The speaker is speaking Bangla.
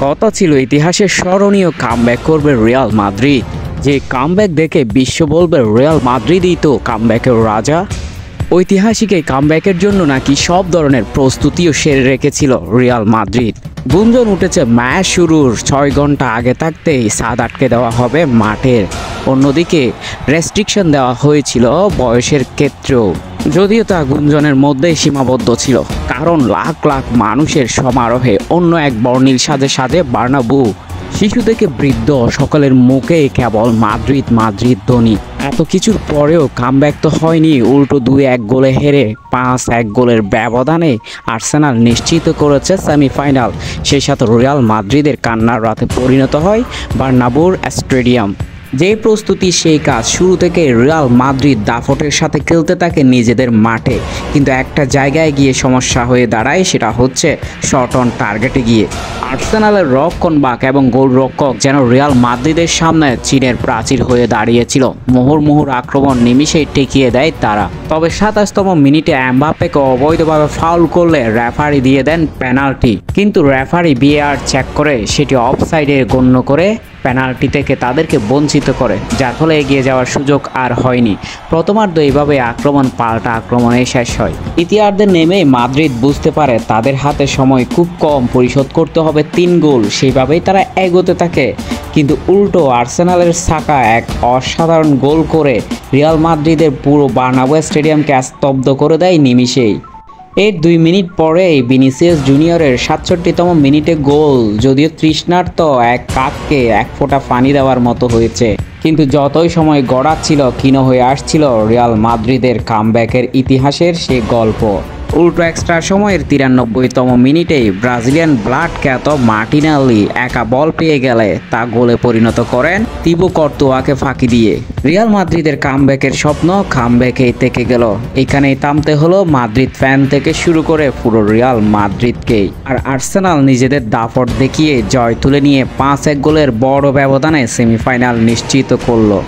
কথা ছিল ইতিহাসের স্মরণীয় কামব্যাক করবে রিয়াল মাদ্রিদ। যে কামব্যাক দেখে বিশ্ব বলবে রিয়াল মাদ্রিদই তো কামব্যাকের রাজা। ঐতিহাসিক এই কামব্যাকের জন্য নাকি সব ধরনের প্রস্তুতিও সেরে রেখেছিল রিয়াল মাদ্রিদ। গুঞ্জন উঠেছে ম্যাচ শুরুর 6 ঘন্টা আগে থাকতেই ছাদ আটকে দেওয়া হবে মাঠের। অন্যদিকে রেস্ট্রিকশন দেওয়া হয়েছিল বয়সের ক্ষেত্রেও, যদিও তা গুঞ্জনের মধ্যেই সীমাবদ্ধ ছিল, কারণ লাখ লাখ মানুষের সমারোহে অন্য এক বর্ণিল সাজে সাজে বার্নাব্যু। শিশু থেকে বৃদ্ধ সকলের মুখে কেবল মাদ্রিদ মাদ্রিদ ধ্বনি। এত কিছুর পরেও কামব্যাক তো হয়নি, উল্টো 2-1 গোলে হেরে 5-1 গোলের ব্যবধানে আর্সেনাল নিশ্চিত করেছে সেমিফাইনাল। সেই সাথে রিয়াল মাদ্রিদের কান্নার রাতে পরিণত হয় বার্নাব্যুর স্টেডিয়াম। যে প্রস্তুতি সেই কাজ শুরু থেকে রিয়াল মাদ্রিদ দাপটের সাথে খেলতে থাকে নিজেদের মাঠে, কিন্তু একটা জায়গায় গিয়ে সমস্যা হয়ে দাঁড়ায়, সেটা হচ্ছে শট অন টার্গেটে গিয়ে। আর্সেনালের রক্ষণভাগ এবং গোলরক্ষক যেন রিয়াল মাদ্রিদের সামনে চীনের প্রাচীর হয়ে দাঁড়িয়েছিল। মুহুর্মুহুর আক্রমণ নিমিষেই ঠেকিয়ে দেয় তারা। তবে 27তম মিনিটে এমবাপ্পেকে অবৈধভাবে ফাউল করলে রেফারি দিয়ে দেন পেনাল্টি, কিন্তু রেফারি ভিএআর চেক করে সেটি অফসাইডে গণ্য করে পেনাল্টি থেকে তাদেরকে বঞ্চিত করে, যার ফলে এগিয়ে যাওয়ার সুযোগ আর হয়নি। প্রথমার্ধ এইভাবে আক্রমণ পাল্টা আক্রমণে শেষ হয়। দ্বিতীয়ার্ধে নেমে মাদ্রিদ বুঝতে পারে তাদের হাতে সময় খুব কম, পরিশোধ করতে হবে 3 গোল। সেইভাবেই তারা এগোতে থাকে, কিন্তু উল্টো আর্সেনালের সাকা এক অসাধারণ গোল করে রিয়াল মাদ্রিদের পুরো বার্নাব্যু স্টেডিয়ামকে স্তব্ধ করে দেয় নিমিষেই। এর 2 মিনিট পরেই ভিনিসিয়াস জুনিয়রের 67তম মিনিটে গোল। যদিও তৃষ্ণার্ত এক কাককে এক ফোঁটা পানি দেওয়ার মতো হয়েছে, কিন্তু যতই সময় গড়াচ্ছিল ক্ষীণ হয়ে আসছিল রিয়াল মাদ্রিদের কামব্যাকের ইতিহাসের সে গল্প। উল্টো এক্সট্রা সময়ের 93তম মিনিটেই ব্রাজিলিয়ান ব্লাড খ্যাত মার্টিনেল্লি একা বল পেয়ে গেলে তা গোলে পরিণত করেন তিবো কর্তোয়াকে ফাঁকি দিয়ে। রিয়াল মাদ্রিদের কামব্যাকের স্বপ্ন কামব্যাকেই থেকে গেল। এখানেই থামতে হলো মাদ্রিদ ফ্যান থেকে শুরু করে পুরো রিয়াল মাদ্রিদকেই। আর আর্সেনাল নিজেদের দাপট দেখিয়ে জয় তুলে নিয়ে 5-1 গোলের বড় ব্যবধানে সেমিফাইনাল নিশ্চিত করলো।